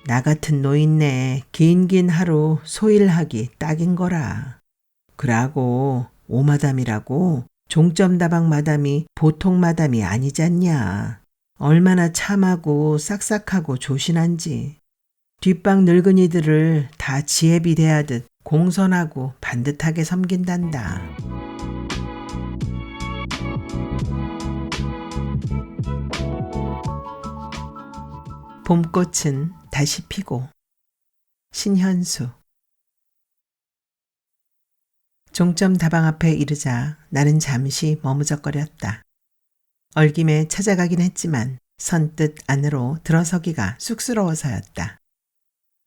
나 같은 노인네 긴긴 하루 소일하기 딱인 거라. 그러고 오마담이라고 종점 다방 마담이 보통 마담이 아니잖냐. 얼마나 참하고 싹싹하고 조신한지. 뒷방 늙은이들을 다 지혜 비대하듯 공손하고 반듯하게 섬긴단다. 봄꽃은 다시 피고. 신현수. 종점 다방 앞에 이르자 나는 잠시 머무적거렸다. 얼김에 찾아가긴 했지만 선뜻 안으로 들어서기가 쑥스러워서였다.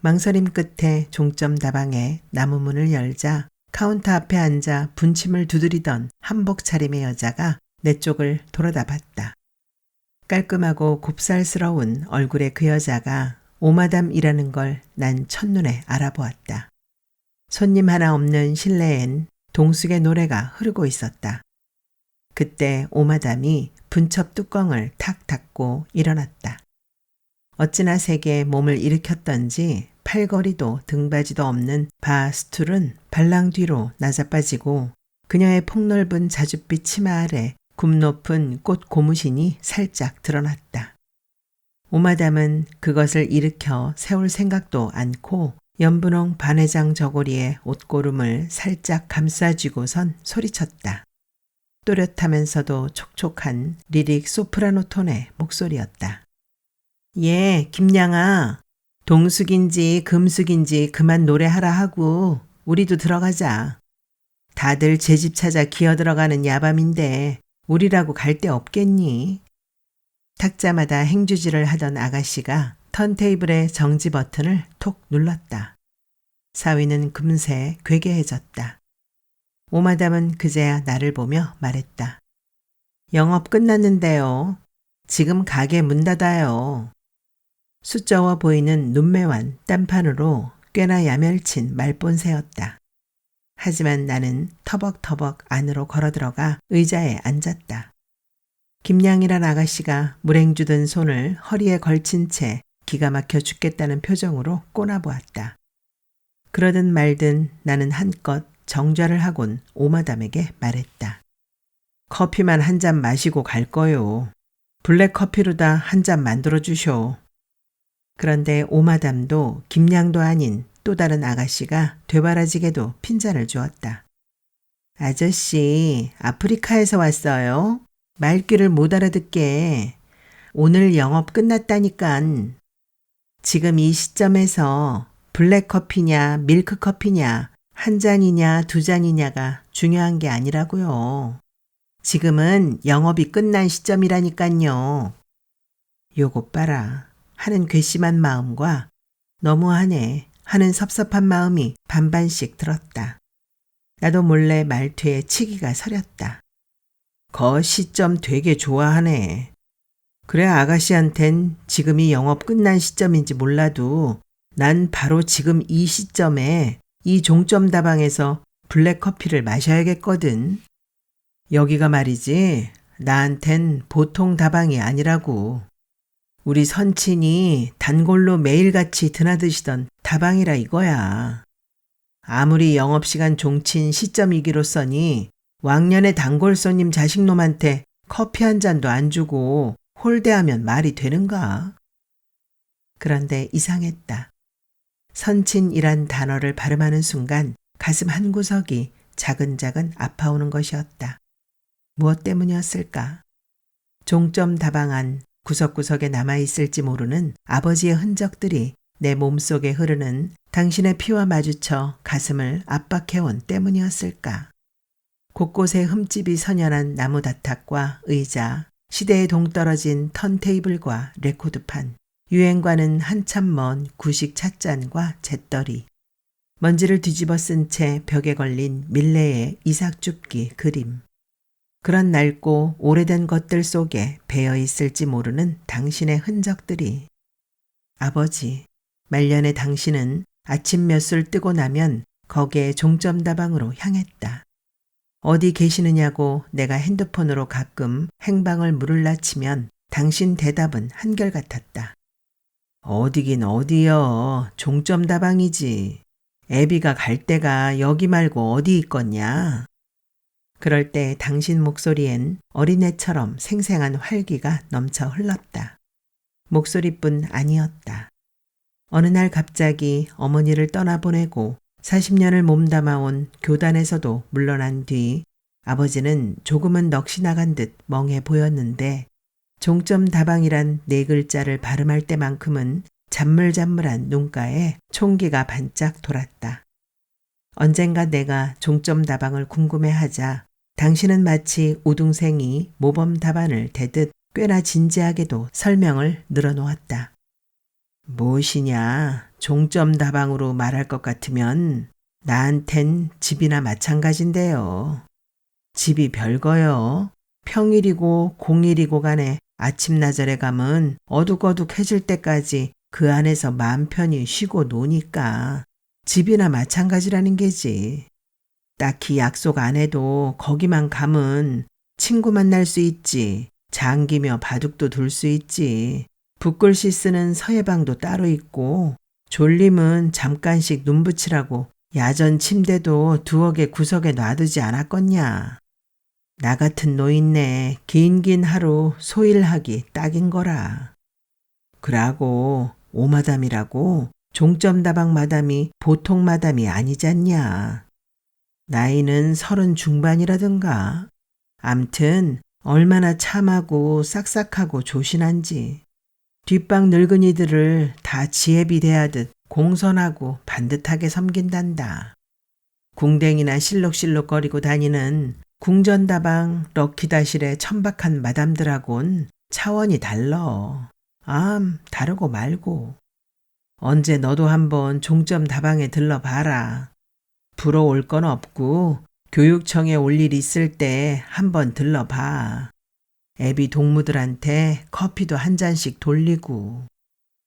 망설임 끝에 종점 다방에 나무 문을 열자 카운터 앞에 앉아 분침을 두드리던 한복 차림의 여자가 내 쪽을 돌아다 봤다. 깔끔하고 곱살스러운 얼굴의 그 여자가 오마담이라는 걸 난 첫눈에 알아보았다. 손님 하나 없는 실내엔 동숙의 노래가 흐르고 있었다. 그때 오마담이 분첩 뚜껑을 탁 닫고 일어났다. 어찌나 세게 몸을 일으켰던지 팔걸이도 등받이도 없는 바 스툴은 발랑 뒤로 낮아빠지고 그녀의 폭넓은 자줏빛 치마 아래 굽 높은 꽃 고무신이 살짝 드러났다. 오마담은 그것을 일으켜 세울 생각도 않고 연분홍 반회장 저고리에 옷고름을 살짝 감싸쥐고선 소리쳤다. 또렷하면서도 촉촉한 리릭 소프라노 톤의 목소리였다. 예, 김양아. 동숙인지 금숙인지 그만 노래하라 하고 우리도 들어가자. 다들 제 집 찾아 기어 들어가는 야밤인데 우리라고 갈 데 없겠니? 탁자마다 행주질을 하던 아가씨가 턴테이블의 정지 버튼을 톡 눌렀다. 사위는 금세 괴괴해졌다. 오마담은 그제야 나를 보며 말했다. 영업 끝났는데요. 지금 가게 문 닫아요. 수저워 보이는 눈매완 딴판으로 꽤나 야멸친 말본새였다. 하지만 나는 터벅터벅 안으로 걸어들어가 의자에 앉았다. 김양이란 아가씨가 물행 주던 손을 허리에 걸친 채 기가 막혀 죽겠다는 표정으로 꼬나보았다. 그러든 말든 나는 한껏 정좌를 하곤 오마담에게 말했다. 커피만 한 잔 마시고 갈 거요. 블랙커피로다 한 잔 만들어 주쇼. 그런데 오마담도 김양도 아닌 또 다른 아가씨가 되바라지게도 핀잔을 주었다. 아저씨, 아프리카에서 왔어요? 말귀를 못 알아듣게. 오늘 영업 끝났다니깐. 지금 이 시점에서 블랙커피냐 밀크커피냐 한 잔이냐 두 잔이냐가 중요한 게 아니라고요. 지금은 영업이 끝난 시점이라니깐요. 요것 봐라 하는 괘씸한 마음과 너무하네 하는 섭섭한 마음이 반반씩 들었다. 나도 몰래 말투에 치기가 서렸다. 거 시점 되게 좋아하네. 그래 아가씨한텐 지금이 영업 끝난 시점인지 몰라도 난 바로 지금 이 시점에 이 종점 다방에서 블랙커피를 마셔야겠거든. 여기가 말이지 나한텐 보통 다방이 아니라고. 우리 선친이 단골로 매일같이 드나드시던 다방이라 이거야. 아무리 영업시간 종친 시점이기로써니 왕년의 단골 손님 자식놈한테 커피 한 잔도 안 주고 홀대하면 말이 되는가? 그런데 이상했다. 선친이란 단어를 발음하는 순간 가슴 한구석이 자근자근 아파오는 것이었다. 무엇 때문이었을까? 종점 다방 안 구석구석에 남아있을지 모르는 아버지의 흔적들이 내 몸속에 흐르는 당신의 피와 마주쳐 가슴을 압박해온 때문이었을까? 곳곳에 흠집이 선연한 나무 다탁과 의자, 시대에 동떨어진 턴테이블과 레코드판, 유행과는 한참 먼 구식 찻잔과 잿더리, 먼지를 뒤집어 쓴 채 벽에 걸린 밀레의 이삭줍기 그림. 그런 낡고 오래된 것들 속에 배어 있을지 모르는 당신의 흔적들이. 아버지, 말년에 당신은 아침 몇 술 뜨고 나면 거기에 종점 다방으로 향했다. 어디 계시느냐고 내가 핸드폰으로 가끔 행방을 물을라치면 당신 대답은 한결같았다. 어디긴 어디여. 종점 다방이지. 애비가 갈 데가 여기 말고 어디 있겠냐. 그럴 때 당신 목소리엔 어린애처럼 생생한 활기가 넘쳐 흘렀다. 목소리뿐 아니었다. 어느 날 갑자기 어머니를 떠나보내고 40년을 몸담아온 교단에서도 물러난 뒤 아버지는 조금은 넋이 나간 듯 멍해 보였는데 종점 다방이란 네 글자를 발음할 때만큼은 잔물잔물한 눈가에 총기가 반짝 돌았다. 언젠가 내가 종점 다방을 궁금해하자 당신은 마치 우등생이 모범 답안을 대듯 꽤나 진지하게도 설명을 늘어놓았다. 무엇이냐, 종점 다방으로 말할 것 같으면 나한텐 집이나 마찬가지인데요. 집이 별거요. 평일이고 공일이고 간에 아침나절에 가면 어둑어둑해질 때까지 그 안에서 마음 편히 쉬고 노니까 집이나 마찬가지라는 게지. 딱히 약속 안 해도 거기만 가면 친구 만날 수 있지. 장기며 바둑도 둘 수 있지. 붓글씨 쓰는 서예방도 따로 있고 졸림은 잠깐씩 눈 붙이라고 야전 침대도 두어 개 구석에 놔두지 않았겠냐. 나 같은 노인네 긴 하루 소일하기 딱인 거라. 그러고 오마담이라고 종점 다방 마담이 보통 마담이 아니잖냐. 나이는 30 중반이라든가. 암튼 얼마나 참하고 싹싹하고 조신한지. 뒷방 늙은이들을 다 지혜비 대하듯 공손하고 반듯하게 섬긴단다. 궁뎅이나 실룩실룩거리고 다니는 궁전다방 럭키다실의 천박한 마담들하곤 차원이 달러. 다르고 말고. 언제 너도 한번 종점 다방에 들러봐라. 부러울 건 없고 교육청에 올 일 있을 때 한번 들러봐. 애비 동무들한테 커피도 한 잔씩 돌리고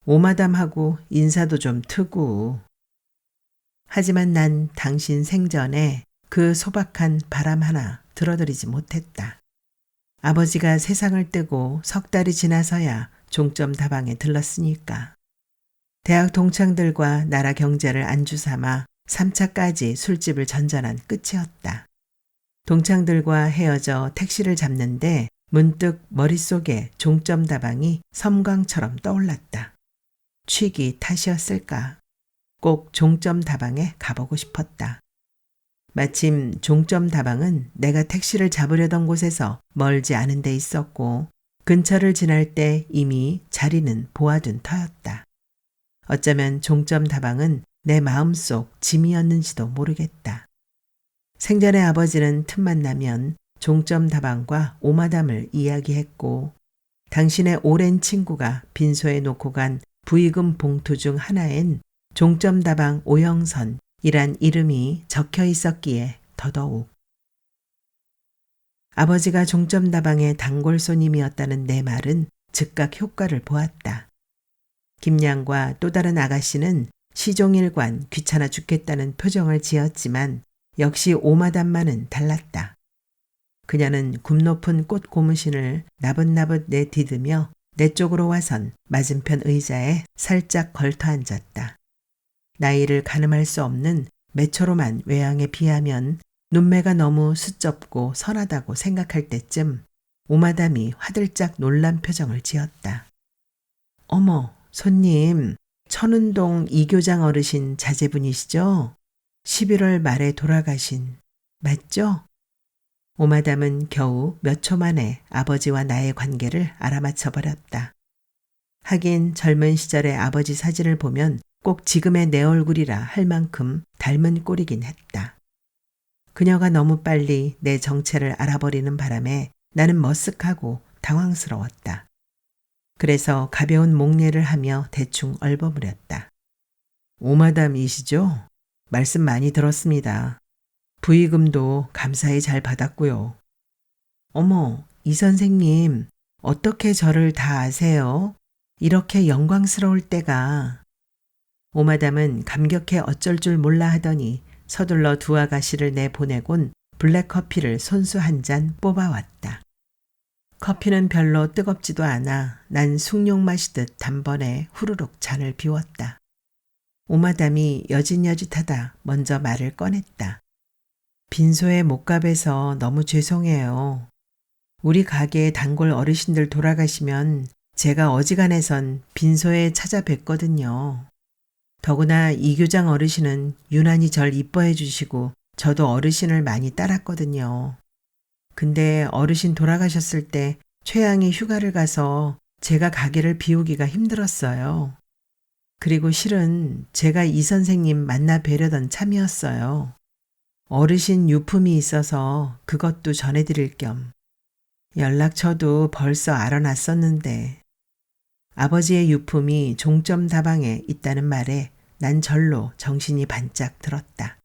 오마담하고 인사도 좀 트고. 하지만 난 당신 생전에 그 소박한 바람 하나 들어드리지 못했다. 아버지가 세상을 뜨고 석 달이 지나서야 종점 다방에 들렀으니까. 대학 동창들과 나라 경제를 안주 삼아 3차까지 술집을 전전한 끝이었다. 동창들과 헤어져 택시를 잡는데 문득 머릿속에 종점 다방이 섬광처럼 떠올랐다. 취기 탓이었을까? 꼭 종점 다방에 가보고 싶었다. 마침 종점 다방은 내가 택시를 잡으려던 곳에서 멀지 않은 데 있었고 근처를 지날 때 이미 자리는 보아둔 터였다. 어쩌면 종점 다방은 내 마음속 짐이었는지도 모르겠다. 생전에 아버지는 틈만 나면 종점 다방과 오마담을 이야기했고 당신의 오랜 친구가 빈소에 놓고 간 부의금 봉투 중 하나엔 종점 다방 오영선이란 이름이 적혀 있었기에 더더욱. 아버지가 종점 다방의 단골 손님이었다는 내 말은 즉각 효과를 보았다. 김양과 또 다른 아가씨는 시종일관 귀찮아 죽겠다는 표정을 지었지만 역시 오마담만은 달랐다. 그녀는 굽 높은 꽃 고무신을 나긋나긋 내디디며 내 쪽으로 와선 맞은편 의자에 살짝 걸터 앉았다. 나이를 가늠할 수 없는 매초롬한 외양에 비하면 눈매가 너무 수줍고 선하다고 생각할 때쯤 오마담이 화들짝 놀란 표정을 지었다. 어머, 손님, 천운동 이교장 어르신 자제분이시죠? 11월 말에 돌아가신, 맞죠? 오마담은 겨우 몇 초 만에 아버지와 나의 관계를 알아맞혀 버렸다. 하긴 젊은 시절의 아버지 사진을 보면 꼭 지금의 내 얼굴이라 할 만큼 닮은 꼴이긴 했다. 그녀가 너무 빨리 내 정체를 알아버리는 바람에 나는 머쓱하고 당황스러웠다. 그래서 가벼운 목례를 하며 대충 얼버무렸다. 오마담이시죠? 말씀 많이 들었습니다. 부의금도 감사히 잘 받았고요. 어머, 이 선생님, 어떻게 저를 다 아세요? 이렇게 영광스러울 때가. 오마담은 감격해 어쩔 줄 몰라 하더니 서둘러 두 아가씨를 내보내곤 블랙커피를 손수 한 잔 뽑아왔다. 커피는 별로 뜨겁지도 않아 난 숭늉 마시듯 단번에 후루룩 잔을 비웠다. 오마담이 여짓여짓하다 먼저 말을 꺼냈다. 빈소의 목값에서 너무 죄송해요. 우리 가게의 단골 어르신들 돌아가시면 제가 어지간해선 빈소에 찾아뵙거든요. 더구나 이 교장 어르신은 유난히 절 이뻐해 주시고 저도 어르신을 많이 따랐거든요. 근데 어르신 돌아가셨을 때 최양이 휴가를 가서 제가 가게를 비우기가 힘들었어요. 그리고 실은 제가 이 선생님 만나 뵈려던 참이었어요. 어르신 유품이 있어서 그것도 전해드릴 겸. 연락처도 벌써 알아놨었는데 아버지의 유품이 종점 다방에 있다는 말에 난 절로 정신이 반짝 들었다.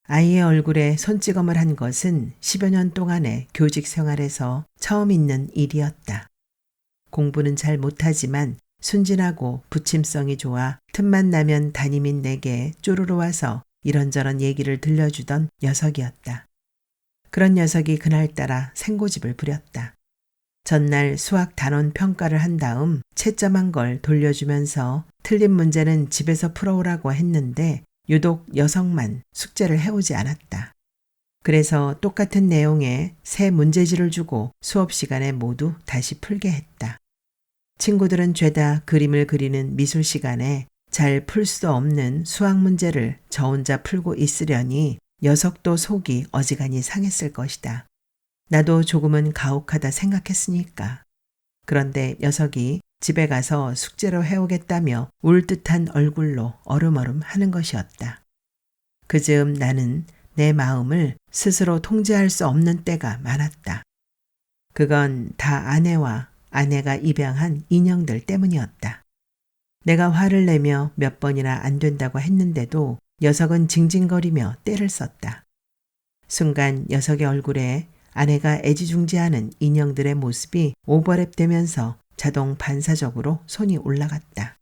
아이의 얼굴에 손찌검을 한 것은 10여 년 동안의 교직 생활에서 처음 있는 일이었다. 공부는 잘 못하지만 순진하고 부침성이 좋아 틈만 나면 담임인 내게 쪼르르 와서 이런저런 얘기를 들려주던 녀석이었다. 그런 녀석이 그날따라 생고집을 부렸다. 전날 수학 단원 평가를 한 다음 채점한 걸 돌려주면서 틀린 문제는 집에서 풀어오라고 했는데 유독 녀석만 숙제를 해오지 않았다. 그래서 똑같은 내용의 새 문제지를 주고 수업 시간에 모두 다시 풀게 했다. 친구들은 죄다 그림을 그리는 미술 시간에 잘 풀 수 없는 수학 문제를 저 혼자 풀고 있으려니 녀석도 속이 어지간히 상했을 것이다. 나도 조금은 가혹하다 생각했으니까. 그런데 녀석이 집에 가서 숙제로 해오겠다며 울 듯한 얼굴로 어름어름 하는 것이었다. 그즈음 나는 내 마음을 스스로 통제할 수 없는 때가 많았다. 그건 다 아내와 아내가 입양한 인형들 때문이었다. 내가 화를 내며 몇 번이나 안 된다고 했는데도 녀석은 징징거리며 떼를 썼다. 순간 녀석의 얼굴에 아내가 애지중지하는 인형들의 모습이 오버랩되면서 자동 반사적으로 손이 올라갔다.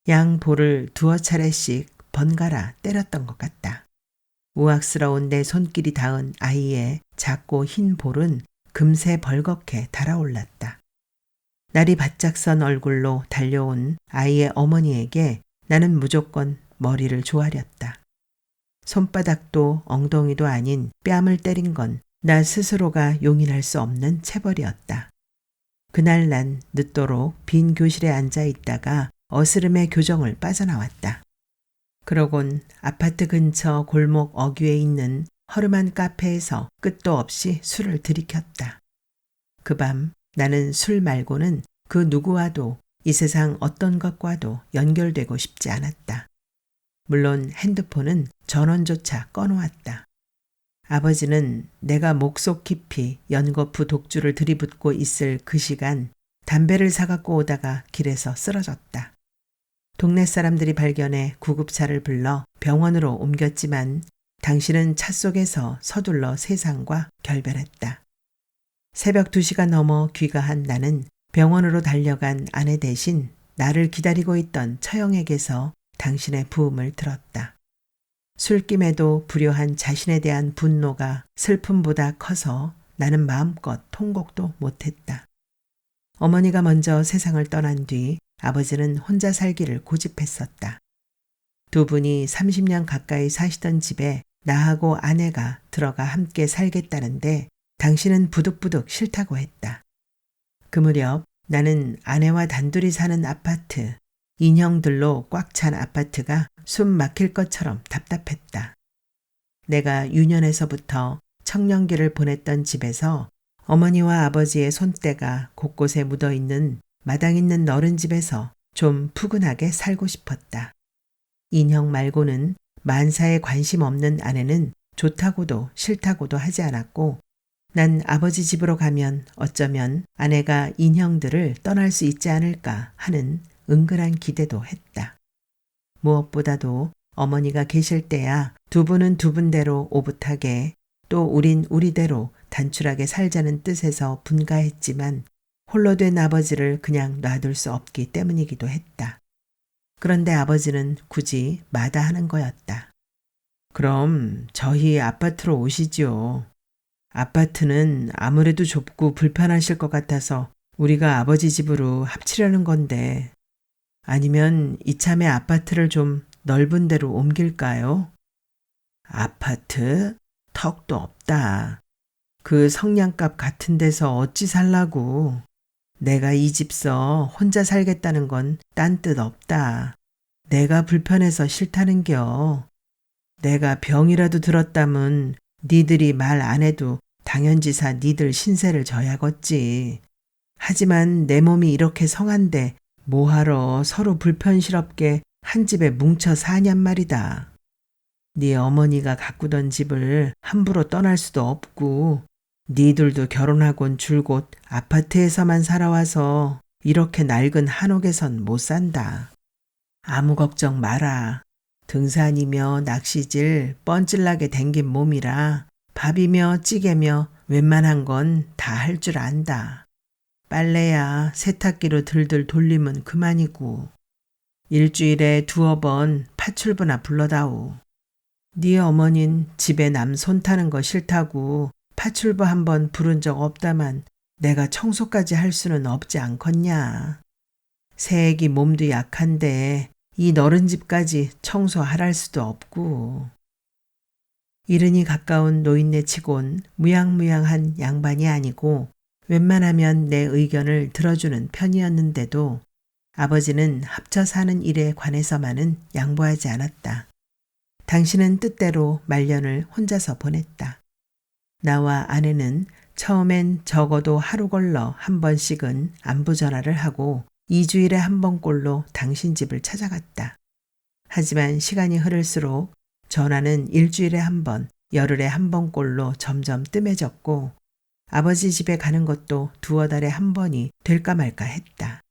양 볼을 두어 차례씩 번갈아 때렸던 것 같다. 우악스러운 내 손길이 닿은 아이의 작고 흰 볼은 금세 벌겋게 달아올랐다. 날이 바짝 선 얼굴로 달려온 아이의 어머니에게 나는 무조건 머리를 조아렸다. 손바닥도 엉덩이도 아닌 뺨을 때린 건 나 스스로가 용인할 수 없는 체벌이었다. 그날 난 늦도록 빈 교실에 앉아 있다가 어스름의 교정을 빠져나왔다. 그러곤 아파트 근처 골목 어귀에 있는 허름한 카페에서 끝도 없이 술을 들이켰다. 그 밤 나는 술 말고는 그 누구와도 이 세상 어떤 것과도 연결되고 싶지 않았다. 물론 핸드폰은 전원조차 꺼놓았다. 아버지는 내가 목속 깊이 연거푸 독주를 들이붓고 있을 그 시간 담배를 사갖고 오다가 길에서 쓰러졌다. 동네 사람들이 발견해 구급차를 불러 병원으로 옮겼지만 당신은 차 속에서 서둘러 세상과 결별했다. 새벽 2시가 넘어 귀가한 나는 병원으로 달려간 아내 대신 나를 기다리고 있던 처형에게서 당신의 부음을 들었다. 술김에도 불효한 자신에 대한 분노가 슬픔보다 커서 나는 마음껏 통곡도 못했다. 어머니가 먼저 세상을 떠난 뒤 아버지는 혼자 살기를 고집했었다. 두 분이 30년 가까이 사시던 집에 나하고 아내가 들어가 함께 살겠다는데 당신은 부득부득 싫다고 했다. 그 무렵 나는 아내와 단둘이 사는 아파트, 인형들로 꽉 찬 아파트가 숨 막힐 것처럼 답답했다. 내가 유년에서부터 청년기를 보냈던 집에서 어머니와 아버지의 손때가 곳곳에 묻어있는 마당 있는 너른 집에서 좀 푸근하게 살고 싶었다. 인형 말고는 만사에 관심 없는 아내는 좋다고도 싫다고도 하지 않았고 난 아버지 집으로 가면 어쩌면 아내가 인형들을 떠날 수 있지 않을까 하는 은근한 기대도 했다. 무엇보다도 어머니가 계실 때야 두 분은 두 분대로 오붓하게 또 우린 우리대로 단출하게 살자는 뜻에서 분가했지만 홀로 된 아버지를 그냥 놔둘 수 없기 때문이기도 했다. 그런데 아버지는 굳이 마다하는 거였다. 그럼 저희 아파트로 오시지요. 아파트는 아무래도 좁고 불편하실 것 같아서 우리가 아버지 집으로 합치려는 건데 아니면 이참에 아파트를 좀 넓은 데로 옮길까요? 아파트? 턱도 없다. 그 성냥갑 같은 데서 어찌 살라고. 내가 이 집서 혼자 살겠다는 건 딴 뜻 없다. 내가 불편해서 싫다는겨. 내가 병이라도 들었다면 니들이 말 안 해도 당연지사 니들 신세를 져야겠지. 하지만 내 몸이 이렇게 성한데 뭐하러 서로 불편스럽게 한 집에 뭉쳐 사냔 말이다. 네 어머니가 가꾸던 집을 함부로 떠날 수도 없고 니들도 결혼하곤 줄곧 아파트에서만 살아와서 이렇게 낡은 한옥에선 못 산다. 아무 걱정 마라. 등산이며 낚시질 뻔질나게 댕긴 몸이라 밥이며 찌개며 웬만한 건 다 할 줄 안다. 빨래야 세탁기로 들들 돌리면 그만이고 일주일에 2-번 파출부나 불러다오. 네 어머닌 집에 남 손 타는 거 싫다고 파출부 1번 부른 적 없다만 내가 청소까지 할 수는 없지 않겠냐. 새애기 몸도 약한데 이 너른 집까지 청소하랄 수도 없고. 이른이 가까운 노인네 치곤 무양무양한 양반이 아니고 웬만하면 내 의견을 들어주는 편이었는데도 아버지는 합쳐 사는 일에 관해서만은 양보하지 않았다. 당신은 뜻대로 말년을 혼자서 보냈다. 나와 아내는 처음엔 적어도 하루 걸러 1번씩은 안부 전화를 하고 2주일에 1번꼴로 당신 집을 찾아갔다. 하지만 시간이 흐를수록 전화는 일주일에 1번, 열흘에 1번꼴로 점점 뜸해졌고 아버지 집에 가는 것도 2-달에 1번이 될까 말까 했다.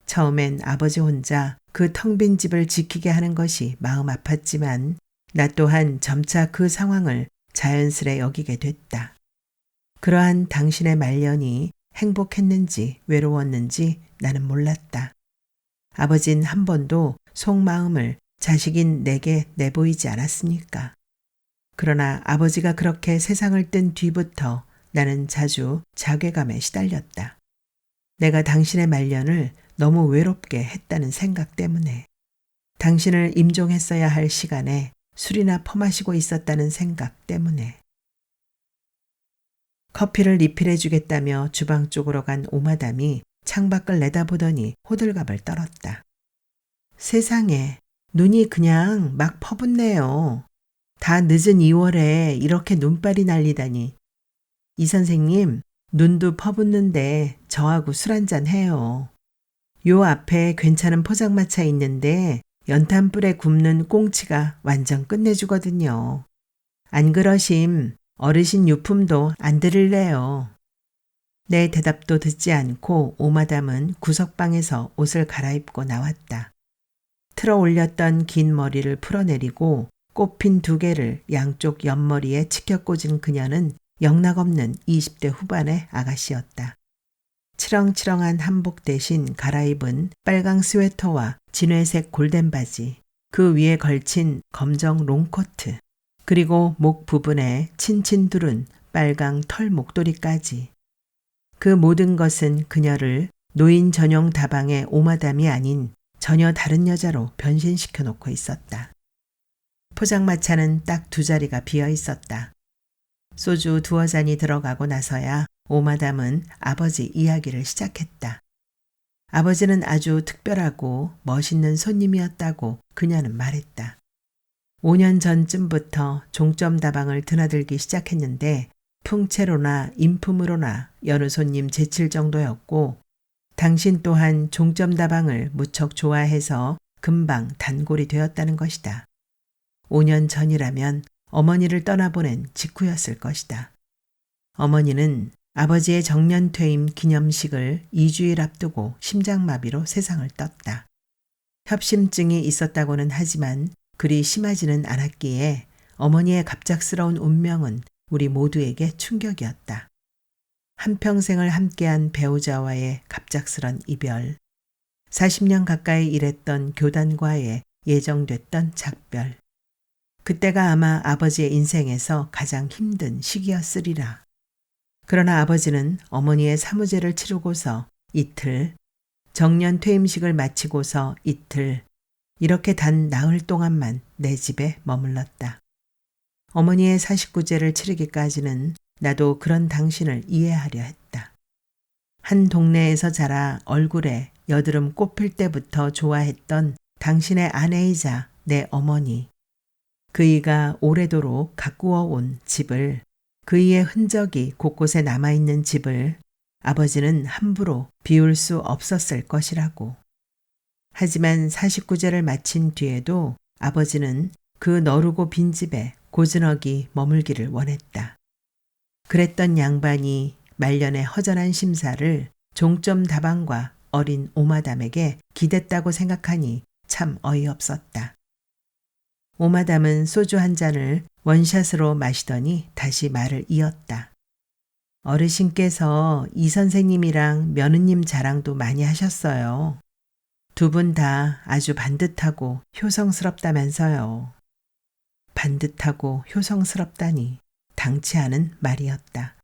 처음엔 아버지 혼자 그 텅 빈 집을 지키게 하는 것이 마음 아팠지만 나 또한 점차 그 상황을 자연스레 여기게 됐다. 그러한 당신의 말년이 행복했는지 외로웠는지 나는 몰랐다. 아버진 한 번도 속마음을 자식인 내게 내보이지 않았으니까. 그러나 아버지가 그렇게 세상을 뜬 뒤부터 나는 자주 자괴감에 시달렸다. 내가 당신의 말년을 너무 외롭게 했다는 생각 때문에, 당신을 임종했어야 할 시간에 술이나 퍼마시고 있었다는 생각 때문에. 커피를 리필해 주겠다며 주방 쪽으로 간 오마담이 창밖을 내다보더니 호들갑을 떨었다. 세상에, 눈이 그냥 막 퍼붓네요. 다 늦은 2월에 이렇게 눈발이 날리다니. 이 선생님, 눈도 퍼붓는데 저하고 술 한잔 해요. 요 앞에 괜찮은 포장마차 있는데 연탄불에 굽는 꽁치가 완전 끝내주거든요. 안 그러심 어르신 유품도 안 드릴래요. 내 대답도 듣지 않고 오마담은 구석방에서 옷을 갈아입고 나왔다. 틀어 올렸던 긴 머리를 풀어내리고 꽃핀 2개를 양쪽 옆머리에 치켜 꽂은 그녀는 영락없는 20대 후반의 아가씨였다. 치렁치렁한 한복 대신 갈아입은 빨강 스웨터와 진회색 골덴 바지, 그 위에 걸친 검정 롱코트, 그리고 목 부분에 친친 두른 빨강 털 목도리까지. 그 모든 것은 그녀를 노인 전용 다방의 오마담이 아닌 전혀 다른 여자로 변신시켜 놓고 있었다. 포장마차는 딱 2자리가 비어 있었다. 소주 2잔이 들어가고 나서야 오마담은 아버지 이야기를 시작했다. 아버지는 아주 특별하고 멋있는 손님이었다고 그녀는 말했다. 5년 전쯤부터 종점 다방을 드나들기 시작했는데 풍채로나 인품으로나 여느 손님 제칠 정도였고, 당신 또한 종점 다방을 무척 좋아해서 금방 단골이 되었다는 것이다. 5년 전이라면 어머니를 떠나보낸 직후였을 것이다. 어머니는 아버지의 정년퇴임 기념식을 2주일 앞두고 심장마비로 세상을 떴다. 협심증이 있었다고는 하지만 그리 심하지는 않았기에 어머니의 갑작스러운 운명은 우리 모두에게 충격이었다. 한평생을 함께한 배우자와의 갑작스런 이별, 40년 가까이 일했던 교단과의 예정됐던 작별. 그때가 아마 아버지의 인생에서 가장 힘든 시기였으리라. 그러나 아버지는 어머니의 사무제를 치르고서 이틀, 정년 퇴임식을 마치고서 이틀, 이렇게 단 나흘 동안만 내 집에 머물렀다. 어머니의 49제를 치르기까지는 나도 그런 당신을 이해하려 했다. 한 동네에서 자라 얼굴에 여드름 꽃필 때부터 좋아했던 당신의 아내이자 내 어머니. 그이가 오래도록 가꾸어 온 집을, 그이의 흔적이 곳곳에 남아있는 집을 아버지는 함부로 비울 수 없었을 것이라고. 하지만 49제를 마친 뒤에도 아버지는 그 너르고 빈 집에 고즈넉이 머물기를 원했다. 그랬던 양반이 말년의 허전한 심사를 종점 다방과 어린 오마담에게 기댔다고 생각하니 참 어이없었다. 오마담은 소주 한 잔을 원샷으로 마시더니 다시 말을 이었다. 어르신께서 이 선생님이랑 며느님 자랑도 많이 하셨어요. 두 분 다 아주 반듯하고 효성스럽다면서요. 반듯하고 효성스럽다니 당치 않은 말이었다.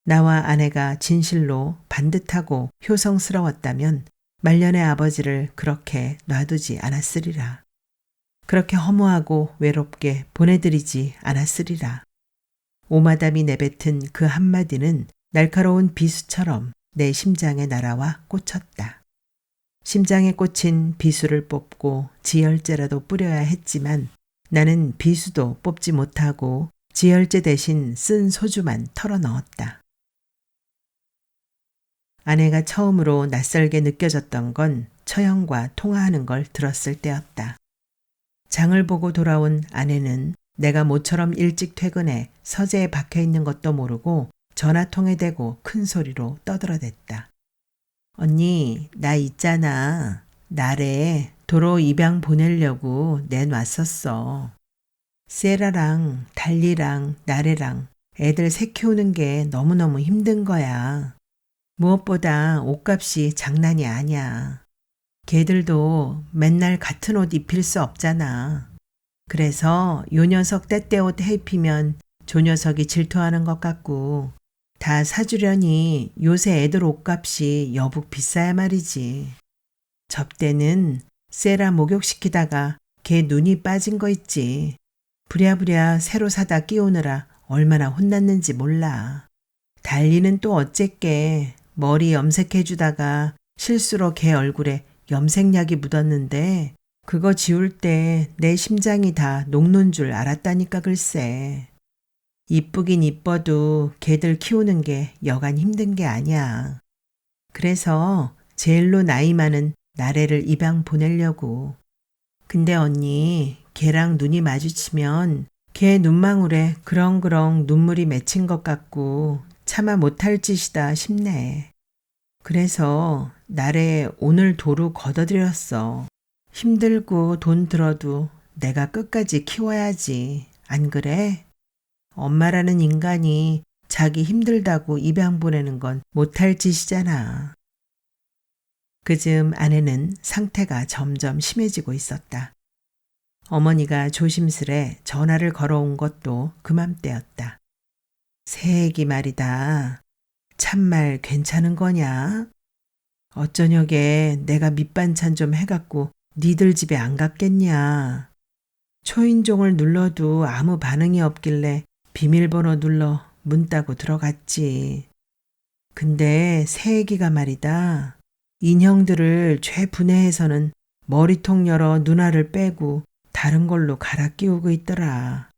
나와 아내가 진실로 반듯하고 효성스러웠다면 말년의 아버지를 그렇게 놔두지 않았으리라. 그렇게 허무하고 외롭게 보내드리지 않았으리라. 오마담이 내뱉은 그 한마디는 날카로운 비수처럼 내 심장에 날아와 꽂혔다. 심장에 꽂힌 비수를 뽑고 지혈제라도 뿌려야 했지만 나는 비수도 뽑지 못하고 지혈제 대신 쓴 소주만 털어 넣었다. 아내가 처음으로 낯설게 느껴졌던 건 처형과 통화하는 걸 들었을 때였다. 장을 보고 돌아온 아내는 내가 모처럼 일찍 퇴근해 서재에 박혀 있는 것도 모르고 전화통에 대고 큰 소리로 떠들어댔다. 언니, 나 있잖아. 날에 도로 입양 보내려고 내놨었어. 세라랑 달리랑 나래랑 애들 새 키우는 게 너무너무 힘든 거야. 무엇보다 옷값이 장난이 아니야. 걔들도 맨날 같은 옷 입힐 수 없잖아. 그래서 요 녀석 때때옷 해입히면 조 녀석이 질투하는 것 같고 다 사주려니 요새 애들 옷값이 여북 비싸야 말이지. 접대는 세라 목욕시키다가 걔 눈이 빠진 거 있지. 부랴부랴 새로 사다 끼우느라 얼마나 혼났는지 몰라. 달리는 또 어쨌게 머리 염색해주다가 실수로 걔 얼굴에 염색약이 묻었는데 그거 지울 때 내 심장이 다 녹는 줄 알았다니까 글쎄. 이쁘긴 이뻐도 걔들 키우는 게 여간 힘든 게 아니야. 그래서 제일로 나이 많은 나래를 입양 보내려고. 근데 언니, 걔랑 눈이 마주치면 걔 눈망울에 그렁그렁 눈물이 맺힌 것 같고 차마 못할 짓이다 싶네. 그래서 나래 오늘 도로 걷어들였어. 힘들고 돈 들어도 내가 끝까지 키워야지. 안 그래? 엄마라는 인간이 자기 힘들다고 입양 보내는 건 못할 짓이잖아. 그즈음 아내는 상태가 점점 심해지고 있었다. 어머니가 조심스레 전화를 걸어온 것도 그맘때였다. 새애기 말이다. 참말 괜찮은 거냐? 어쩌냐게 내가 밑반찬 좀 해갖고 니들 집에 안 갔겠냐. 초인종을 눌러도 아무 반응이 없길래 비밀번호 눌러 문 따고 들어갔지. 근데 새애기가 말이다. 인형들을 죄 분해해서는 머리통 열어 눈알을 빼고 다른 걸로 갈아 끼우고 있더라.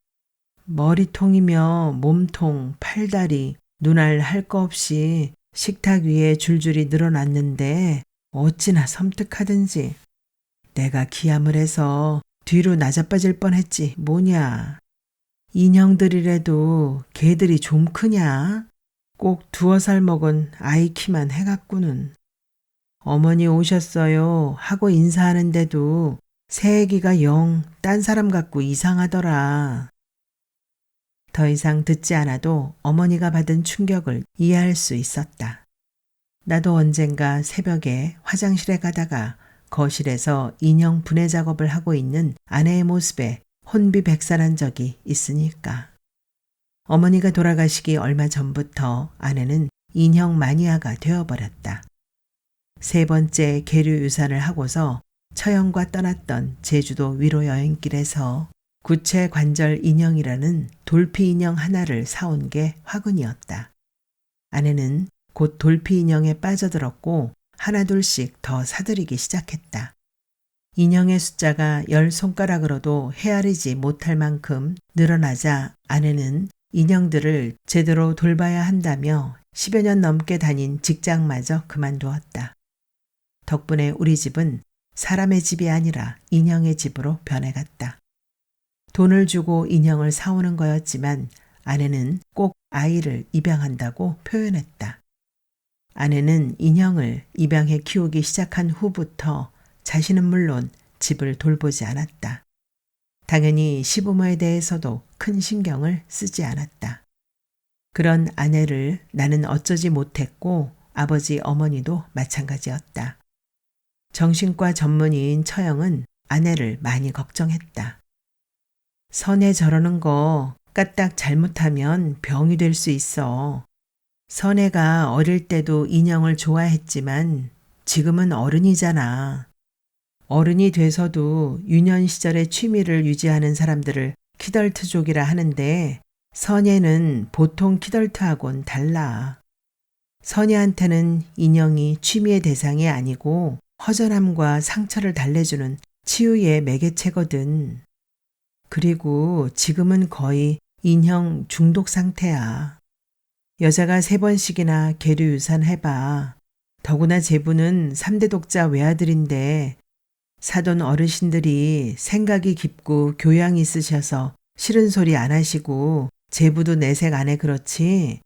머리통이며 몸통, 팔다리, 눈알 할 거 없이 식탁 위에 줄줄이 늘어났는데 어찌나 섬뜩하든지. 내가 기함을 해서 뒤로 나자빠질 뻔했지 뭐냐. 인형들이라도 걔들이 좀 크냐? 꼭 2살 먹은 아이 키만 해갖고는. 어머니 오셨어요 하고 인사하는데도 새애기가 영 딴 사람 같고 이상하더라. 더 이상 듣지 않아도 어머니가 받은 충격을 이해할 수 있었다. 나도 언젠가 새벽에 화장실에 가다가 거실에서 인형 분해 작업을 하고 있는 아내의 모습에 혼비백산한 적이 있으니까. 어머니가 돌아가시기 얼마 전부터 아내는 인형 마니아가 되어버렸다. 세 번째 계류 유산을 하고서 처형과 떠났던 제주도 위로 여행길에서 구체 관절 인형이라는 돌피 인형 하나를 사온 게 화근이었다. 아내는 곧 돌피 인형에 빠져들었고 하나둘씩 더 사들이기 시작했다. 인형의 숫자가 10손가락으로도 헤아리지 못할 만큼 늘어나자 아내는 인형들을 제대로 돌봐야 한다며 10여 년 넘게 다닌 직장마저 그만두었다. 덕분에 우리 집은 사람의 집이 아니라 인형의 집으로 변해갔다. 돈을 주고 인형을 사오는 거였지만 아내는 꼭 아이를 입양한다고 표현했다. 아내는 인형을 입양해 키우기 시작한 후부터 자신은 물론 집을 돌보지 않았다. 당연히 시부모에 대해서도 큰 신경을 쓰지 않았다. 그런 아내를 나는 어쩌지 못했고 아버지 어머니도 마찬가지였다. 정신과 전문의인 처형은 아내를 많이 걱정했다. 선에 저러는 거 까딱 잘못하면 병이 될 수 있어. 선애가 어릴 때도 인형을 좋아했지만 지금은 어른이잖아. 어른이 돼서도 유년 시절의 취미를 유지하는 사람들을 키덜트족이라 하는데 선애는 보통 키덜트하고는 달라. 선애한테는 인형이 취미의 대상이 아니고 허전함과 상처를 달래주는 치유의 매개체거든. 그리고 지금은 거의 인형 중독 상태야. 여자가 3번씩이나 계류 유산 해봐. 더구나 제부는 3대 독자 외아들인데 사돈 어르신들이 생각이 깊고 교양이 있으셔서 싫은 소리 안 하시고 제부도 내색 안 해 그렇지.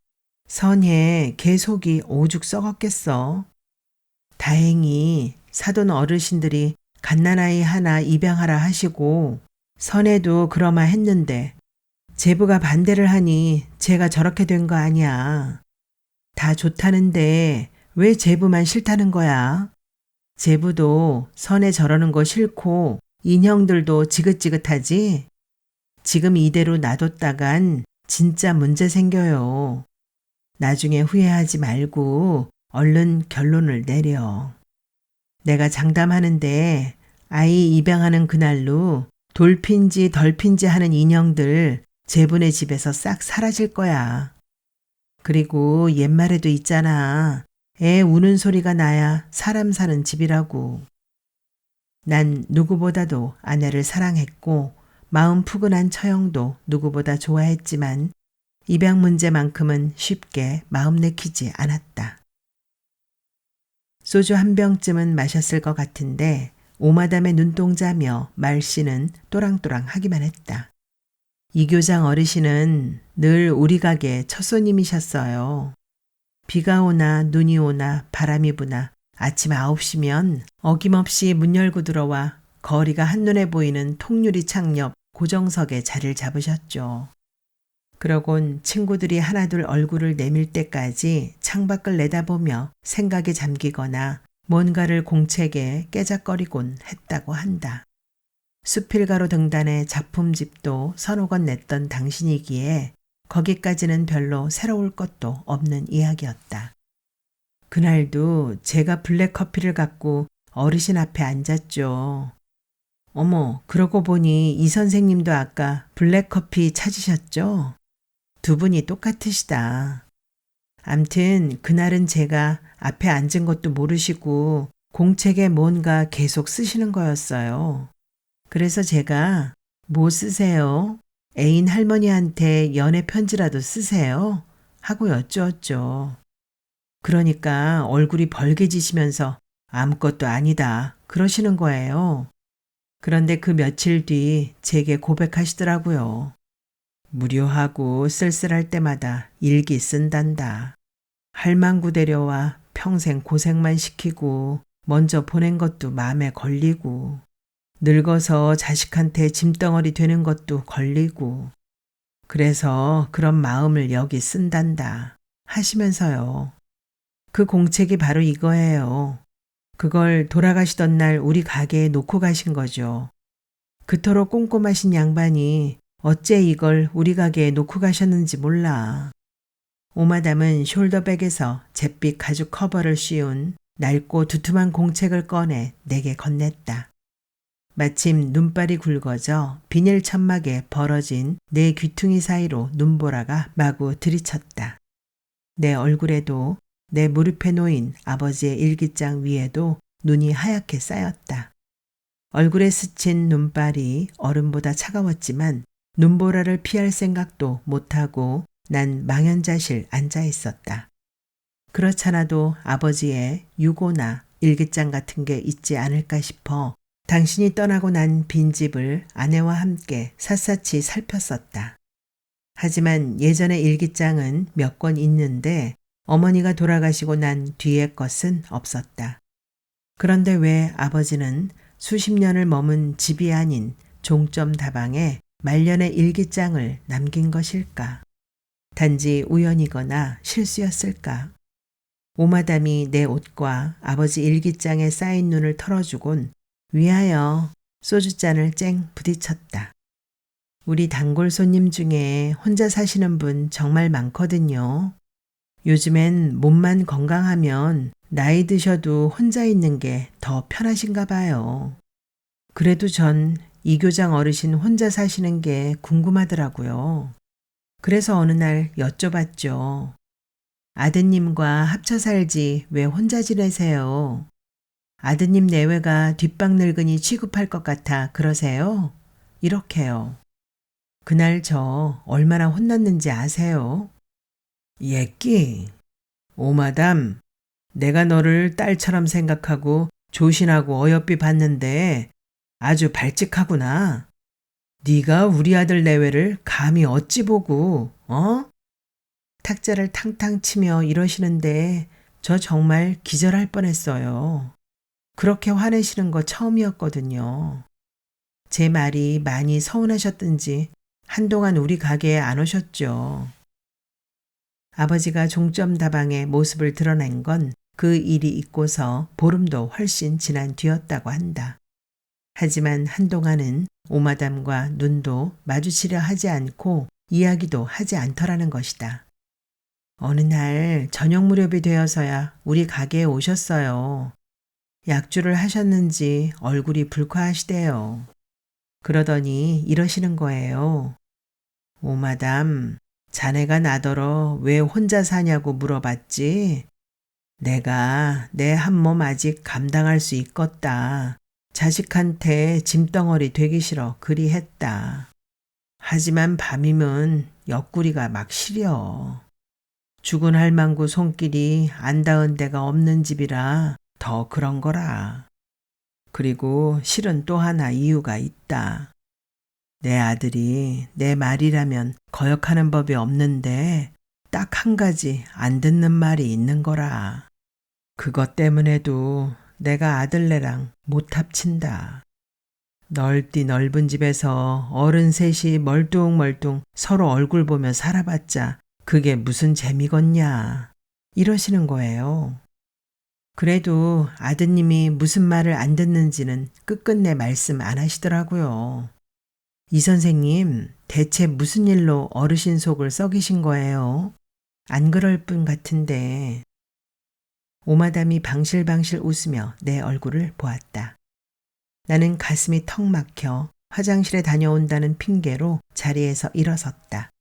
선예 개 속이 오죽 썩었겠어. 다행히 사돈 어르신들이 갓난아이 하나 입양하라 하시고 선애도 그러마 했는데 제부가 반대를 하니 제가 저렇게 된 거 아니야. 다 좋다는데 왜 제부만 싫다는 거야? 제부도 선애 저러는 거 싫고 인형들도 지긋지긋하지? 지금 이대로 놔뒀다간 진짜 문제 생겨요. 나중에 후회하지 말고 얼른 결론을 내려. 내가 장담하는데 아이 입양하는 그날로 돌핀지 덜핀지 하는 인형들 제부네 집에서 싹 사라질 거야. 그리고 옛말에도 있잖아. 애 우는 소리가 나야 사람 사는 집이라고. 난 누구보다도 아내를 사랑했고 마음 푸근한 처형도 누구보다 좋아했지만 입양 문제만큼은 쉽게 마음 내키지 않았다. 소주 한 병쯤은 마셨을 것 같은데 오마담의 눈동자며 말씨는 또랑또랑 하기만 했다. 이 교장 어르신은 늘 우리 가게 첫 손님이셨어요. 비가 오나 눈이 오나 바람이 부나 아침 9시면 어김없이 문 열고 들어와 거리가 한눈에 보이는 통유리 창 옆 고정석에 자리를 잡으셨죠. 그러곤 친구들이 하나둘 얼굴을 내밀 때까지 창밖을 내다보며 생각에 잠기거나 뭔가를 공책에 깨작거리곤 했다고 한다. 수필가로 등단해 작품집도 서너 권 냈던 당신이기에 거기까지는 별로 새로울 것도 없는 이야기였다. 그날도 제가 블랙커피를 갖고 어르신 앞에 앉았죠. 어머, 그러고 보니 이 선생님도 아까 블랙커피 찾으셨죠? 두 분이 똑같으시다. 암튼 그날은 제가 앞에 앉은 것도 모르시고 공책에 뭔가 계속 쓰시는 거였어요. 그래서 제가 뭐 쓰세요? 애인 할머니한테 연애 편지라도 쓰세요? 하고 여쭈었죠. 그러니까 얼굴이 벌개지시면서 아무것도 아니다 그러시는 거예요. 그런데 그 며칠 뒤 제게 고백하시더라고요. 무료하고 쓸쓸할 때마다 일기 쓴단다. 할망구 데려와 평생 고생만 시키고 먼저 보낸 것도 마음에 걸리고 늙어서 자식한테 짐덩어리 되는 것도 걸리고 그래서 그런 마음을 여기 쓴단다 하시면서요. 그 공책이 바로 이거예요. 그걸 돌아가시던 날 우리 가게에 놓고 가신 거죠. 그토록 꼼꼼하신 양반이 어째 이걸 우리 가게에 놓고 가셨는지 몰라. 오마담은 숄더백에서 잿빛 가죽 커버를 씌운 낡고 두툼한 공책을 꺼내 내게 건넸다. 마침 눈발이 굵어져 비닐 천막에 벌어진 내 귀퉁이 사이로 눈보라가 마구 들이쳤다. 내 얼굴에도 내 무릎에 놓인 아버지의 일기장 위에도 눈이 하얗게 쌓였다. 얼굴에 스친 눈발이 얼음보다 차가웠지만 눈보라를 피할 생각도 못하고 난 망연자실 앉아 있었다. 그렇잖아도 아버지의 유고나 일기장 같은 게 있지 않을까 싶어 당신이 떠나고 난 빈집을 아내와 함께 샅샅이 살폈었다. 하지만 예전의 일기장은 몇 권 있는데 어머니가 돌아가시고 난 뒤의 것은 없었다. 그런데 왜 아버지는 수십 년을 머문 집이 아닌 종점 다방에 말년의 일기장을 남긴 것일까? 단지 우연이거나 실수였을까? 오마담이 내 옷과 아버지 일기장에 쌓인 눈을 털어주곤 위하여 소주잔을 쨍 부딪혔다. 우리 단골 손님 중에 혼자 사시는 분 정말 많거든요. 요즘엔 몸만 건강하면 나이 드셔도 혼자 있는 게 더 편하신가 봐요. 그래도 전 이교장 어르신 혼자 사시는 게 궁금하더라고요. 그래서 어느 날 여쭤봤죠. 아드님과 합쳐 살지 왜 혼자 지내세요? 아드님 내외가 뒷방 늙은이 취급할 것 같아 그러세요? 이렇게요. 그날 저 얼마나 혼났는지 아세요? 예끼, 오마담, 내가 너를 딸처럼 생각하고 조신하고 어여삐 봤는데 아주 발칙하구나. 네가 우리 아들 내외를 감히 어찌 보고, 탁자를 탕탕 치며 이러시는데 저 정말 기절할 뻔했어요. 그렇게 화내시는 거 처음이었거든요. 제 말이 많이 서운하셨든지 한동안 우리 가게에 안 오셨죠. 아버지가 종점 다방의 모습을 드러낸 건 그 일이 있고서 보름도 훨씬 지난 뒤였다고 한다. 하지만 한동안은 오마담과 눈도 마주치려 하지 않고 이야기도 하지 않더라는 것이다. 어느 날 저녁 무렵이 되어서야 우리 가게에 오셨어요. 약주를 하셨는지 얼굴이 불쾌하시대요. 그러더니 이러시는 거예요. 오마담, 자네가 나더러 왜 혼자 사냐고 물어봤지? 내가 내 한 몸 아직 감당할 수 있겠다. 자식한테 짐덩어리 되기 싫어 그리 했다. 하지만 밤이면 옆구리가 막 시려. 죽은 할망구 손길이 안 닿은 데가 없는 집이라 더 그런 거라. 그리고 실은 또 하나 이유가 있다. 내 아들이 내 말이라면 거역하는 법이 없는데 딱 한 가지 안 듣는 말이 있는 거라. 그것 때문에도 내가 아들네랑 못 합친다. 넓디 넓은 집에서 어른 셋이 멀뚱멀뚱 서로 얼굴 보며 살아봤자 그게 무슨 재미겠냐. 이러시는 거예요. 그래도 아드님이 무슨 말을 안 듣는지는 끝끝내 말씀 안 하시더라고요. 이 선생님, 대체 무슨 일로 어르신 속을 썩이신 거예요? 안 그럴 분 같은데. 오마담이 방실방실 웃으며 내 얼굴을 보았다. 나는 가슴이 턱 막혀 화장실에 다녀온다는 핑계로 자리에서 일어섰다.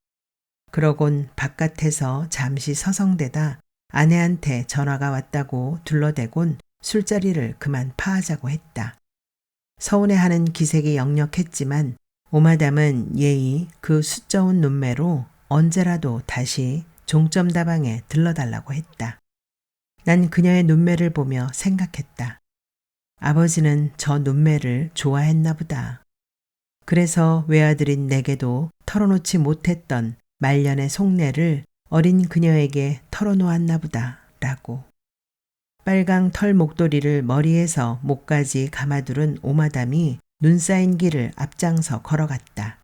그러곤 바깥에서 잠시 서성대다 아내한테 전화가 왔다고 둘러대곤 술자리를 그만 파하자고 했다. 서운해하는 기색이 역력했지만 오마담은 예의 그 수쩌운 눈매로 언제라도 다시 종점 다방에 들러달라고 했다. 난 그녀의 눈매를 보며 생각했다. 아버지는 저 눈매를 좋아했나 보다. 그래서 외아들인 내게도 털어놓지 못했던 말년의 속내를 어린 그녀에게 털어놓았나 보다 라고. 빨강 털 목도리를 머리에서 목까지 감아두른 오마담이 눈 쌓인 길을 앞장서 걸어갔다.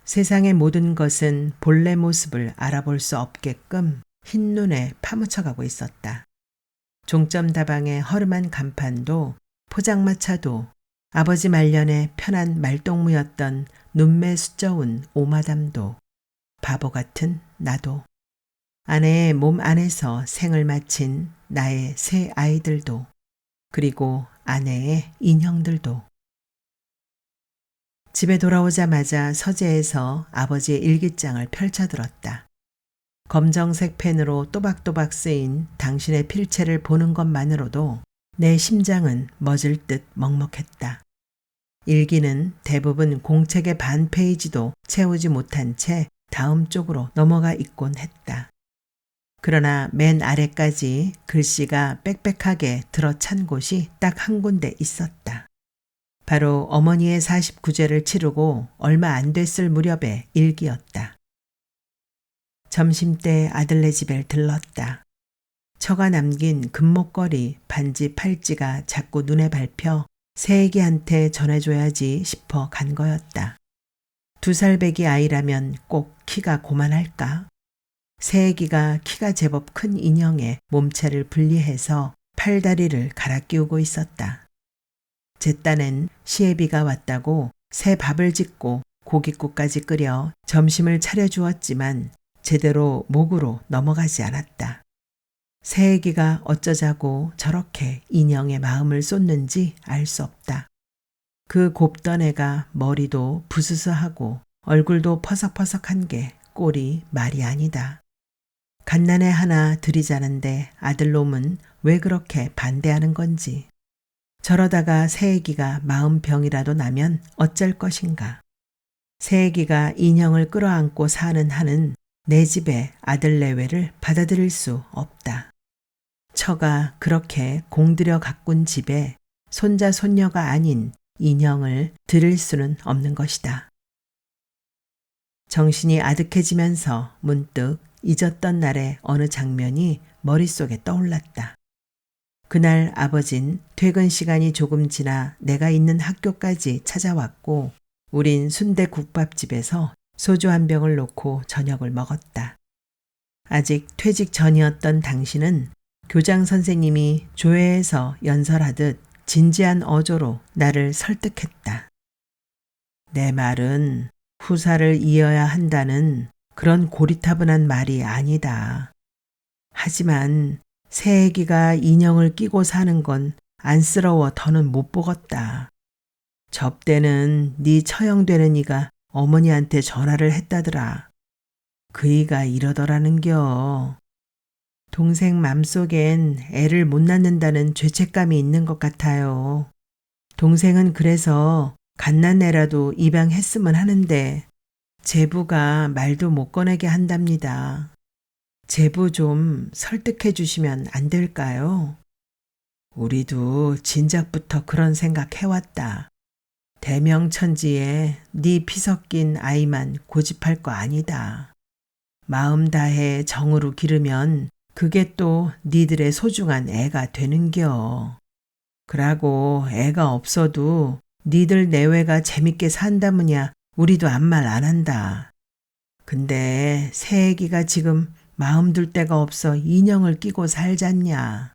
세상의 모든 것은 본래 모습을 알아볼 수 없게끔 흰눈에 파묻혀가고 있었다. 종점 다방의 허름한 간판도 포장마차도 아버지 말년에 편한 말동무였던 눈매 수쩌운 오마담도, 바보 같은 나도, 아내의 몸 안에서 생을 마친 나의 세 아이들도, 그리고 아내의 인형들도. 집에 돌아오자마자 서재에서 아버지의 일기장을 펼쳐들었다. 검정색 펜으로 또박또박 쓰인 당신의 필체를 보는 것만으로도 내 심장은 멎을 듯 먹먹했다. 일기는 대부분 공책의 반 페이지도 채우지 못한 채 다음 쪽으로 넘어가 있곤 했다. 그러나 맨 아래까지 글씨가 빽빽하게 들어찬 곳이 딱 한 군데 있었다. 바로 어머니의 49제를 치르고 얼마 안 됐을 무렵의 일기였다. 점심때 아들네 집에 들렀다. 처가 남긴 금목걸이, 반지, 팔찌가 자꾸 눈에 밟혀 새애기한테 전해줘야지 싶어 간 거였다. 2살 배기 아이라면 꼭 키가 고만할까? 새애기가 키가 제법 큰 인형에 몸체를 분리해서 팔다리를 갈아 끼우고 있었다. 제 딴엔 시애비가 왔다고 새 밥을 짓고 고깃국까지 끓여 점심을 차려주었지만 제대로 목으로 넘어가지 않았다. 새애기가 어쩌자고 저렇게 인형의 마음을 쏟는지 알 수 없다. 그 곱던 애가 머리도 부스스하고 얼굴도 퍼석퍼석한 게 꼴이 말이 아니다. 갓난애 하나 들이자는데 아들놈은 왜 그렇게 반대하는 건지. 저러다가 새애기가 마음병이라도 나면 어쩔 것인가. 새애기가 인형을 끌어안고 사는 한은 내 집에 아들 내외를 받아들일 수 없다. 처가 그렇게 공들여 가꾼 집에 손자 손녀가 아닌 인형을 들일 수는 없는 것이다. 정신이 아득해지면서 문득 잊었던 날의 어느 장면이 머릿속에 떠올랐다. 그날 아버진 퇴근 시간이 조금 지나 내가 있는 학교까지 찾아왔고 우린 순대국밥집에서 소주 한 병을 놓고 저녁을 먹었다. 아직 퇴직 전이었던 당신은 교장 선생님이 조회에서 연설하듯 진지한 어조로 나를 설득했다. 내 말은 후사를 이어야 한다는 그런 고리타분한 말이 아니다. 하지만 새애기가 인형을 끼고 사는 건 안쓰러워 더는 못 보겠다. 접대는 네 처형되는 이가 어머니한테 전화를 했다더라. 그이가 이러더라는겨. 동생 맘속엔 애를 못 낳는다는 죄책감이 있는 것 같아요. 동생은 그래서 갓난애라도 입양했으면 하는데 제부가 말도 못 꺼내게 한답니다. 제부 좀 설득해 주시면 안 될까요? 우리도 진작부터 그런 생각 해왔다. 대명천지에 네 피 섞인 아이만 고집할 거 아니다. 마음 다해 정으로 기르면 그게 또 니들의 소중한 애가 되는겨. 그러고 애가 없어도 니들 내외가 재밌게 산다무냐 우리도 아무 말 안 한다. 근데 새애기가 지금 마음 둘 데가 없어 인형을 끼고 살잖냐.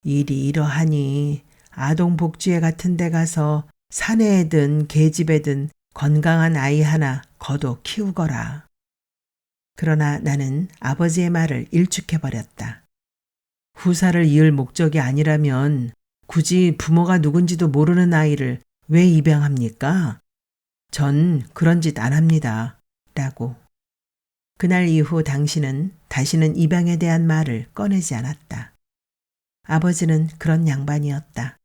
일이 이러하니 아동복지회 같은 데 가서 사내에든 계집애든 건강한 아이 하나 거둬 키우거라. 그러나 나는 아버지의 말을 일축해버렸다. 후사를 이을 목적이 아니라면 굳이 부모가 누군지도 모르는 아이를 왜 입양합니까? 전 그런 짓 안 합니다. 라고. 그날 이후 당신은 다시는 입양에 대한 말을 꺼내지 않았다. 아버지는 그런 양반이었다.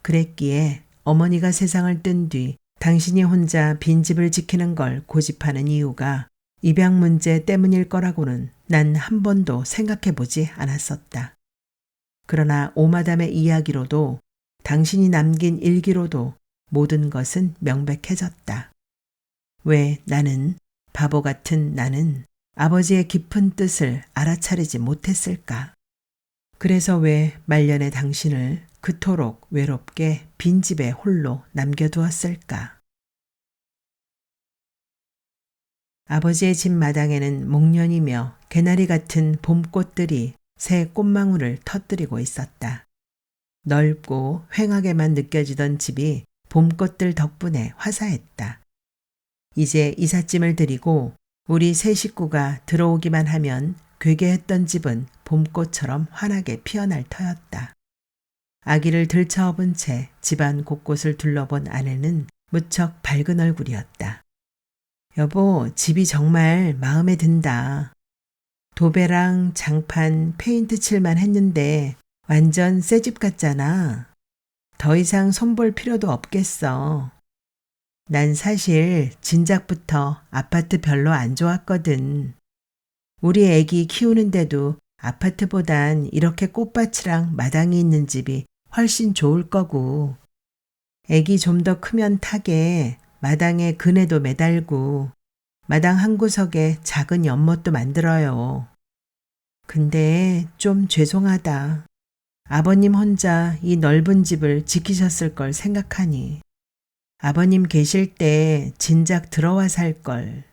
그랬기에 어머니가 세상을 뜬 뒤 당신이 혼자 빈집을 지키는 걸 고집하는 이유가 입양 문제 때문일 거라고는 난 한 번도 생각해 보지 않았었다. 그러나 오마담의 이야기로도 당신이 남긴 일기로도 모든 것은 명백해졌다. 왜 나는, 바보 같은 나는 아버지의 깊은 뜻을 알아차리지 못했을까? 그래서 왜 말년의 당신을 그토록 외롭게 빈집에 홀로 남겨두었을까? 아버지의 집 마당에는 목련이며 개나리 같은 봄꽃들이 새 꽃망울을 터뜨리고 있었다. 넓고 휑하게만 느껴지던 집이 봄꽃들 덕분에 화사했다. 이제 이삿짐을 드리고 우리 세 식구가 들어오기만 하면 괴괴했던 집은 봄꽃처럼 환하게 피어날 터였다. 아기를 들쳐업은 채 집안 곳곳을 둘러본 아내는 무척 밝은 얼굴이었다. 여보, 집이 정말 마음에 든다. 도배랑 장판, 페인트 칠만 했는데 완전 새 집 같잖아. 더 이상 손볼 필요도 없겠어. 난 사실 진작부터 아파트 별로 안 좋았거든. 우리 애기 키우는데도 아파트보단 이렇게 꽃밭이랑 마당이 있는 집이 훨씬 좋을 거고, 애기 좀 더 크면 타게 마당에 그네도 매달고 마당 한 구석에 작은 연못도 만들어요. 근데 좀 죄송하다. 아버님 혼자 이 넓은 집을 지키셨을 걸 생각하니 아버님 계실 때 진작 들어와 살 걸.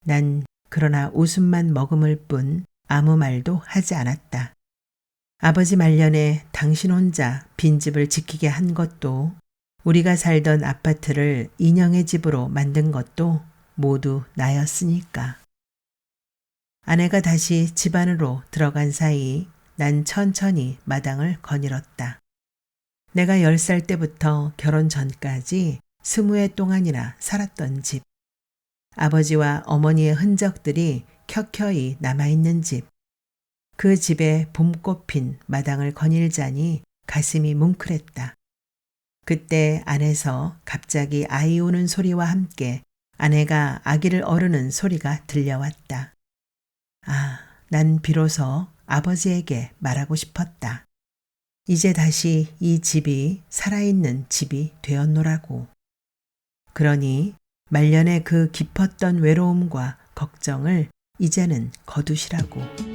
난 그러나 웃음만 머금을 뿐 아무 말도 하지 않았다. 아버지 말년에 당신 혼자 빈집을 지키게 한 것도, 우리가 살던 아파트를 인형의 집으로 만든 것도 모두 나였으니까. 아내가 다시 집 안으로 들어간 사이 난 천천히 마당을 거닐었다. 내가 10살 때부터 결혼 전까지 20해 동안이나 살았던 집. 아버지와 어머니의 흔적들이 켜켜이 남아있는 집. 그 집에 봄꽃 핀 마당을 거닐자니 가슴이 뭉클했다. 그때 안에서 갑자기 아이 우는 소리와 함께 아내가 아기를 어르는 소리가 들려왔다. 아, 난 비로소 아버지에게 말하고 싶었다. 이제 다시 이 집이 살아있는 집이 되었노라고. 그러니 말년의 그 깊었던 외로움과 걱정을 이제는 거두시라고.